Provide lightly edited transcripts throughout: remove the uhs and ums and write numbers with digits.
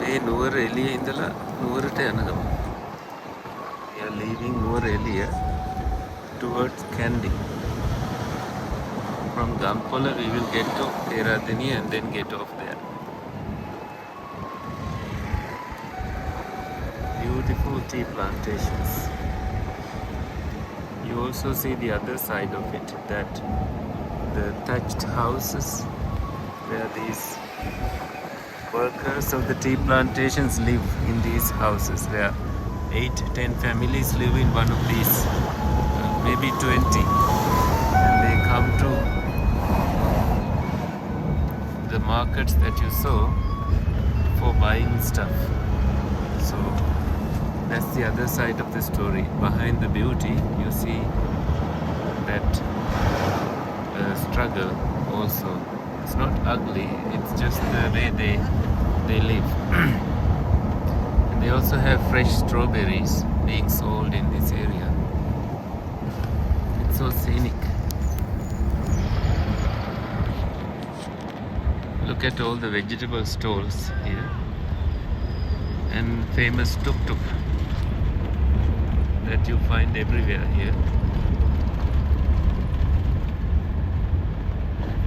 මේ Nuwara Eliya ඉඳලා නුවරට යන ගමන. We are leaving Nuwara Eliya towards Kandy. From Gampola we will get to terraced and then get off there. Beautiful tea plantations. You also see the other side of it, that the thatched houses where these workers of the tea plantations live in these houses. There are 8-10 families live in one of these, maybe 20, and they come to the markets that you saw for buying stuff. So that's the other side of the story. Behind the beauty you see that struggle also. It's not ugly, it's just the way they live. And they also have fresh strawberries being sold in this area. It's so scenic. Look at all the vegetable stalls here and famous tuk-tuk that you find everywhere here.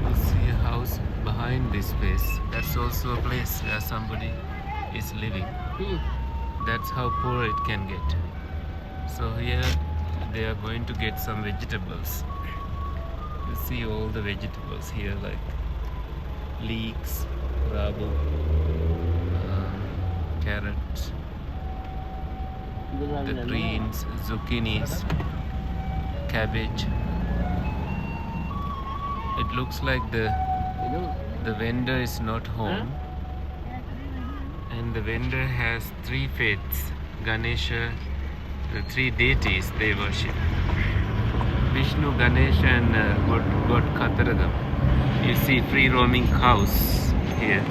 You see a house behind this place. That's also a place where somebody is living. That's how poor it can get. So here they are going to get some vegetables. You see all the vegetables here, like leeks, rabu, carrots, the greens, zucchinis, cabbage. It looks like the vendor is not home, and the vendor has 3 faiths. Ganesha, the 3 deities they worship: Vishnu, Ganesha, and God Kataragam. You see free roaming cows here.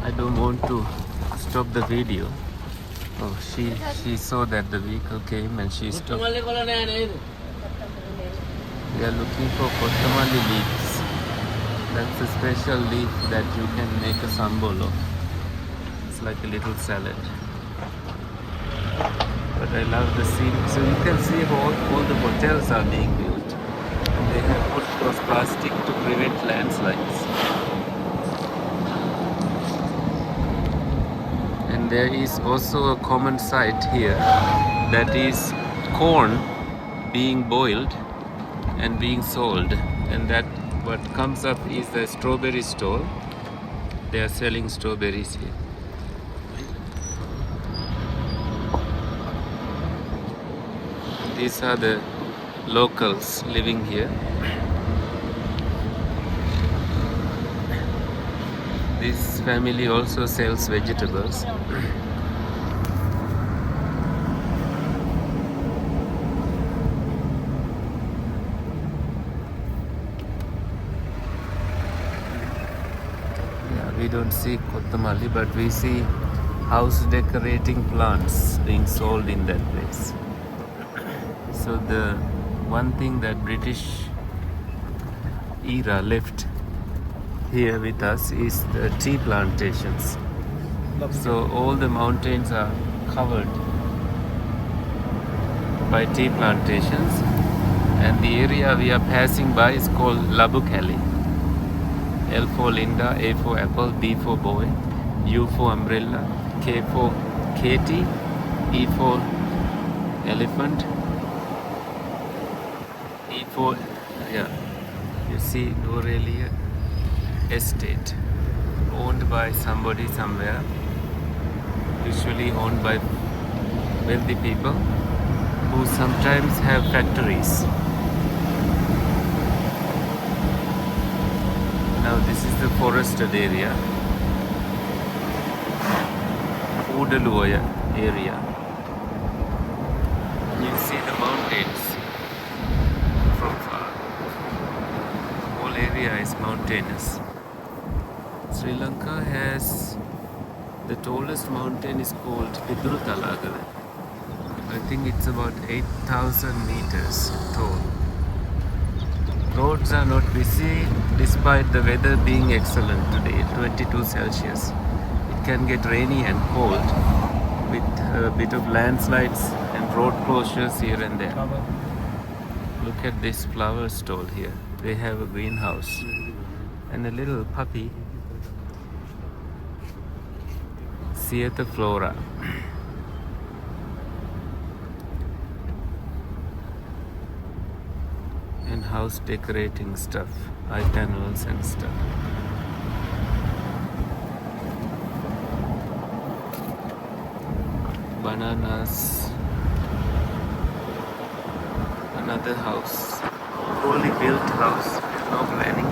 I don't want to stop the video. Oh, she saw that the vehicle came and she stopped. We are looking for Kotamali leaves. That's a special leaf that you can make a sambolo. It's like a little salad. But I love the scene. So you can see how all the hotels are being built. And they have put those plastic to prevent landslides. There is also a common sight here, that is corn being boiled and being sold, and that what comes up is the strawberry stall. They are selling strawberries here. These are the locals living here. This family also sells vegetables. Yeah, we don't see Kotamali, but we see house decorating plants being sold in that place. So the one thing that British era left here with us is the tea plantations. So all the mountains are covered by tea plantations, and the area we are passing by is called Labukali. L for Linda, A for apple, B for boy, U for umbrella, K for Katie, E for elephant, E for you see Nuwara Eliya estate, owned by somebody somewhere, usually owned by wealthy people who sometimes have factories. Now this is the forested area, Udaluoya area. You see the mountain mountainous. Sri Lanka has the tallest mountain is called Pidrutalagala. I think it's about 8,000 meters tall. Roads are not busy despite the weather being excellent today, 22 Celsius. It can get rainy and cold with a bit of landslides and road closures here and there. Look at this flower stall here. They have a greenhouse and a little puppy, Sieta Flora. And house decorating stuff, eye panels and stuff. Bananas. Another house, fully built house, no planning.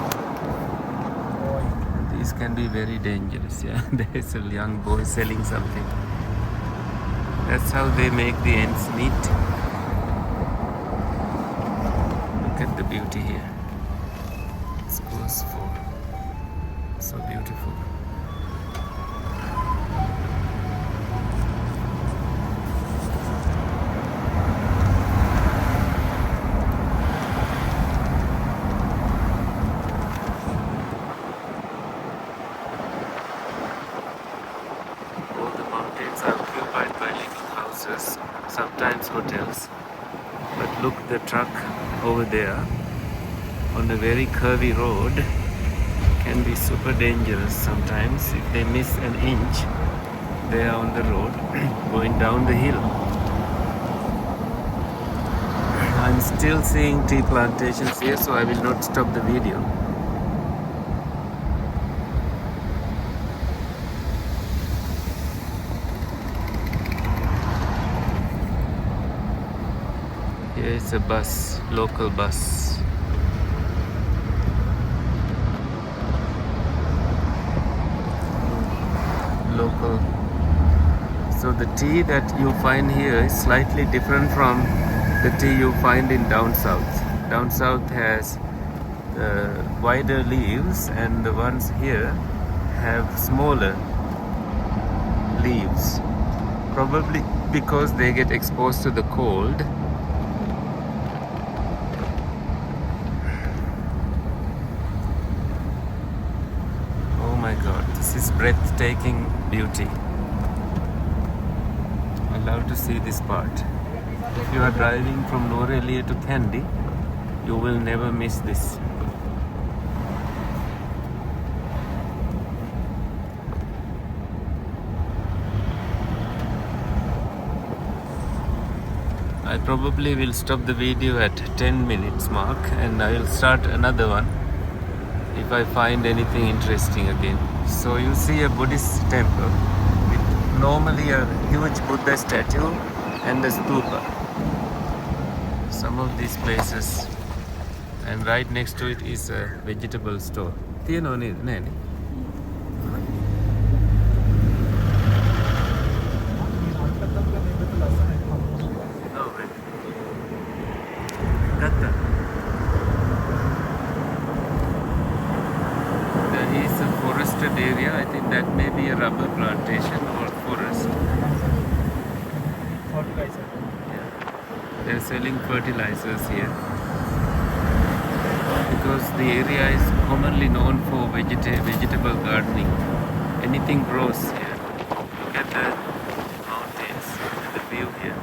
These can be very dangerous. Yeah, there's a young boy selling something. That's how they make the ends meet. Look at the beauty here. It's close for so beautiful. All the mountains are occupied by little houses, sometimes hotels. But look, the truck over there on a very curvy road can be super dangerous sometimes. If they miss an inch, they are on the road going down the hill. I'm still seeing tea plantations here, so I will not stop the video. Here is a bus, local bus. Local. So the tea that you find here is slightly different from the tea you find in down south. Down south has wider leaves, and the ones here have smaller leaves. Probably because they get exposed to the cold. Oh my God, this is breathtaking beauty. I love to see this part. If you are driving from Nuwara Eliya to Kandy, you will never miss this. I probably will stop the video at 10 minutes mark, and I will start another one if I find anything interesting again. So you see a Buddhist temple with normally a huge Buddha statue and a stupa. Some of these places, and right next to it is a vegetable store. තියෙනව නේද? නෑනේ. There is a forested area. I think that may be a rubber plantation or forest. Fertilizer. Yeah. They're selling fertilizers here because the area is commonly known for vegetable gardening. Anything grows here. Look at the mountains and the view here.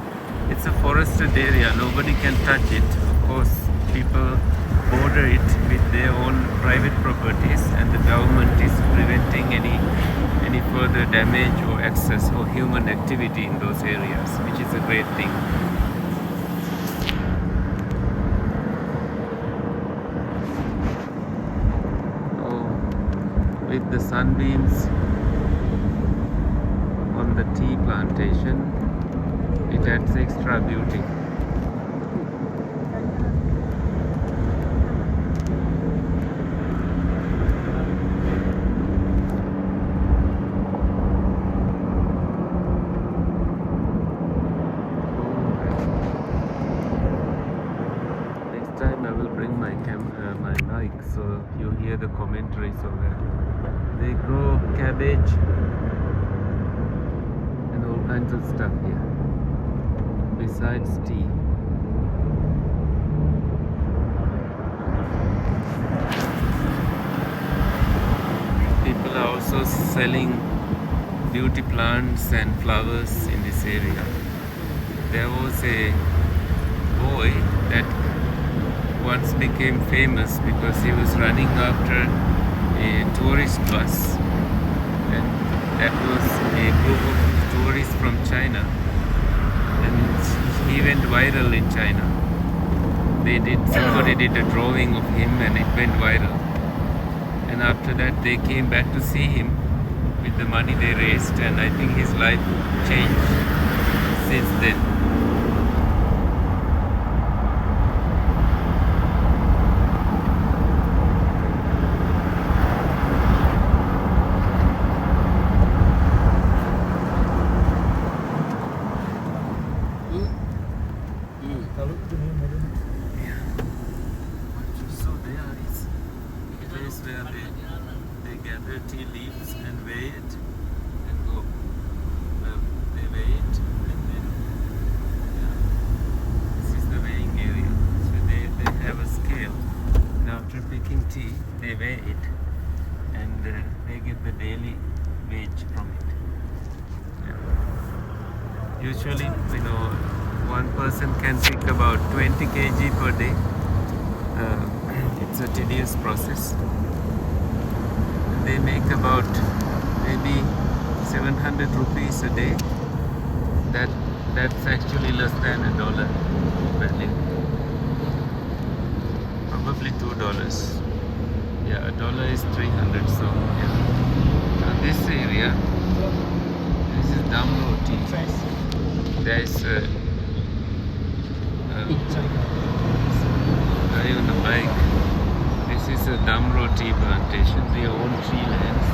It's a forested area. Nobody can touch it. Of course, people border it with their own private properties, and the government is preventing any further damage or access or human activity in those areas, which is a great thing. Oh, with the sunbeams on the tea plantation, it adds extra beauty. Next time I will bring my mic, so you hear the commentary so well. They grow cabbage and all kinds of stuff here, besides tea. People are also selling beauty plants and flowers in this area. There was a boy that once became famous because he was running after a tourist bus, and that was a group of tourists from China, and he went viral in China. Somebody did a drawing of him and it went viral, and after that they came back to see him with the money they raised, and I think his life changed since then. So there is a place where they gather tea leaves and weigh it and go. They weigh it and then this is the weighing area. So they have a scale. And after picking tea, they weigh it and they get the daily wage from it. Usually, one person can pick about 20 kg per day. It's a tedious process. They make about maybe 700 rupees a day. That's actually less than $1 value. Probably $2. Yeah, $1 is 300. So yeah. Now this area, this is Damro tea. There is a guy on a bike. This is a Damro tea plantation. They own 3 lands.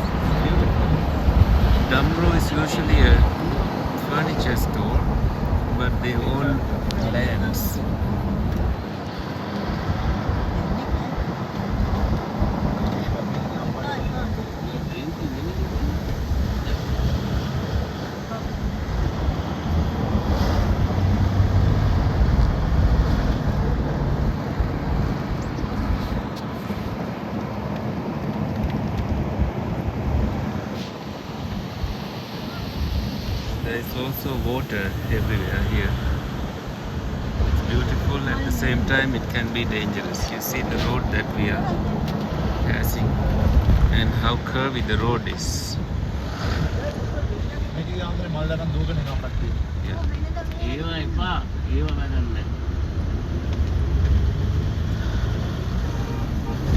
Damro is usually a furniture store, but they own lands. There is also water everywhere here. It's beautiful, at the same time it can be dangerous. You see the road that we are passing and how curvy the road is. Yeah.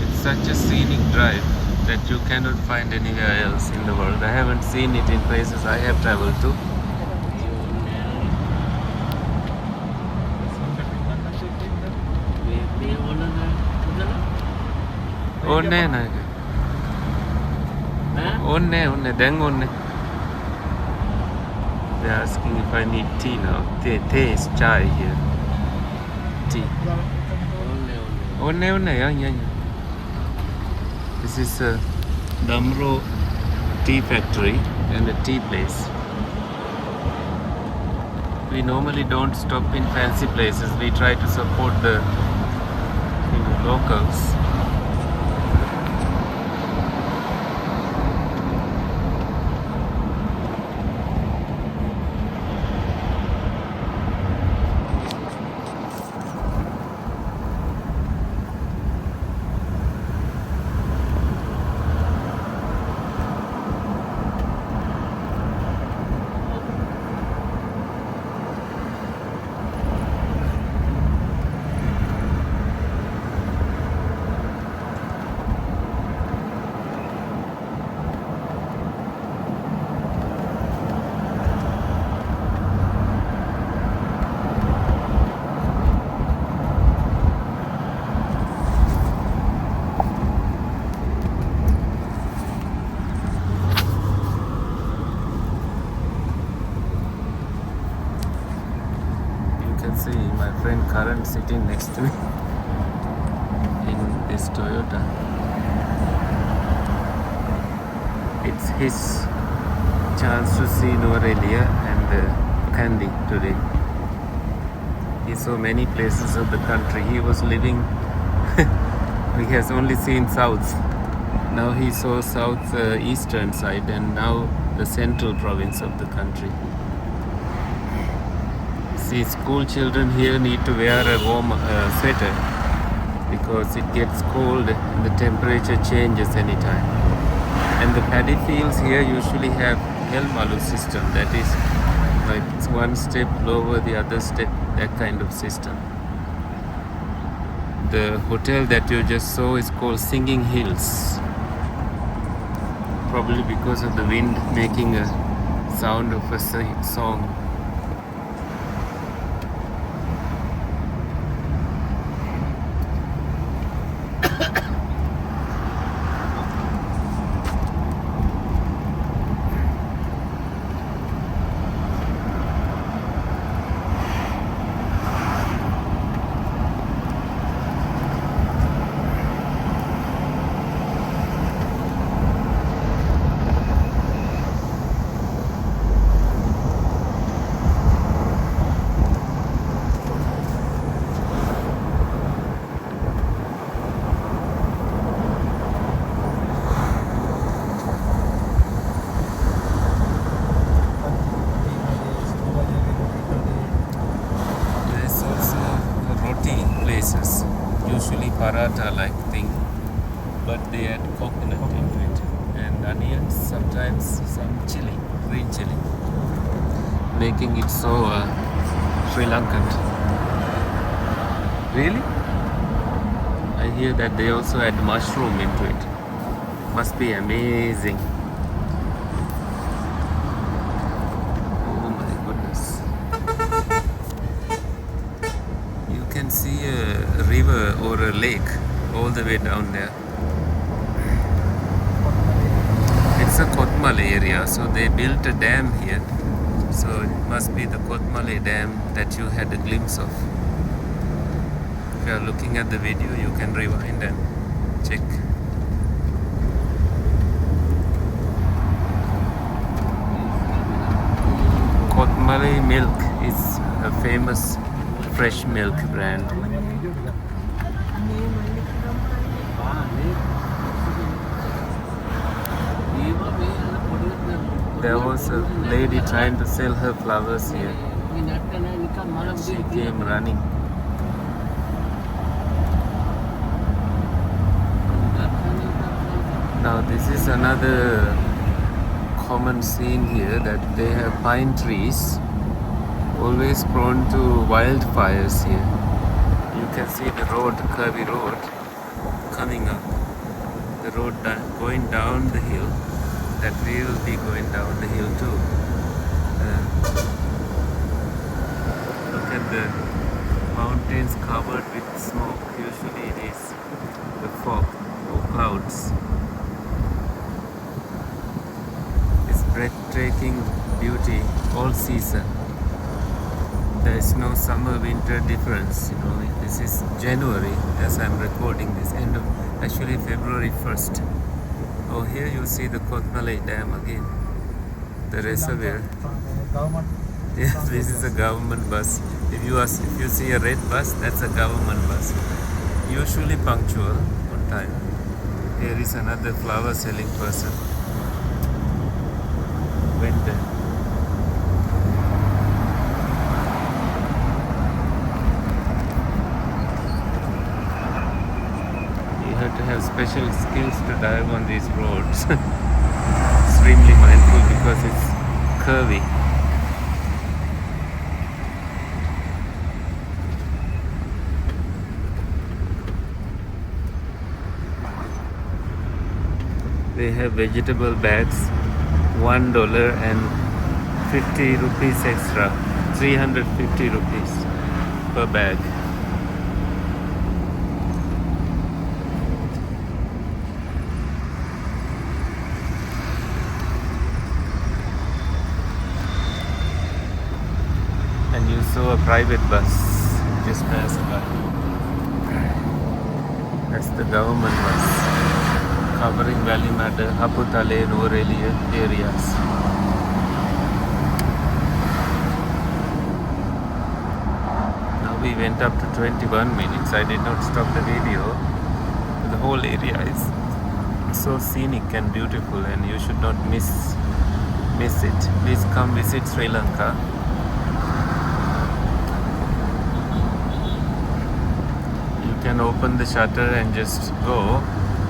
It's such a scenic drive that you cannot find anywhere else in the world. I haven't seen it in places I have traveled to. Onne na. Onne, then onne. They're asking if I need tea now. Tea is chai here. Tea. Onne, yeah. This is a Damro tea factory and a tea place. We normally don't stop in fancy places. We try to support the locals. See my friend Karan sitting next to me in this Toyota. It's his chance to see Nuwara Eliya and Kandy today. He saw many places of the country. He was living, he has only seen south. Now he saw south eastern side and now the central province of the country. See, school children here need to wear a warm sweater because it gets cold and the temperature changes anytime. And the paddy fields here usually have Helmalu system, that is like it's one step lower the other step, that kind of system. The hotel that you just saw is called Singing Hills, probably because of the wind making a sound of a song. Places, usually paratha like thing, but they add coconut into it and onions, sometimes some chili, green chili, making it so Sri Lankan. Really? I hear that they also add mushroom into it. Must be amazing. See a river or a lake all the way down there. It's a Kotmale area, so they built a dam here. So it must be the Kotmale dam that you had a glimpse of. If you are looking at the video, you can rewind and check. Kotmale milk is a famous fresh milk brand. There was a lady trying to sell her flowers here. She came running. Now this is another common scene here, that they have pine trees, always prone to wildfires here. You can see the road, curvy road, coming up. The road going down the hill, that we will be going down the hill too. Look at the mountains covered with smoke. Usually it is the fog or clouds. It's breathtaking beauty all season. There is no summer winter difference, you know. This is January as I'm recording this, end of actually February 1st. Oh, here you see the Kotmale Dam again, the reservoir. Yeah, this is a government bus. If you see a red bus, that's a government bus. Usually punctual on time. Here is another flower selling person. Vendor. To have special skills to drive on these roads. Extremely mindful because it's curvy. They have vegetable bags, $1 and 50 rupees extra, 350 rupees per bag. And you saw a private bus just passed by. as the government was covering Valimada, Haputale, Nuwara Eliya areas. Now we went up to 21 minutes. I did not stop the video. The whole area is so scenic and beautiful, and you should not miss it. Please come visit Sri Lanka. You can open the shutter and just go,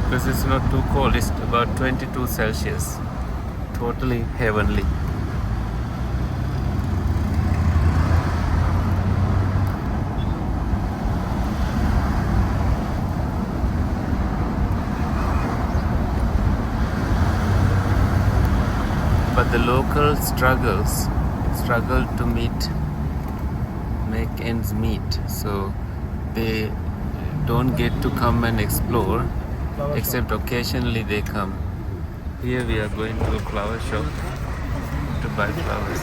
because it's not too cold. It's about 22 Celsius. Totally heavenly. But the locals struggle to make ends meet, so they don't get to come and explore, except occasionally they come. Here we are going to a flower shop to buy flowers.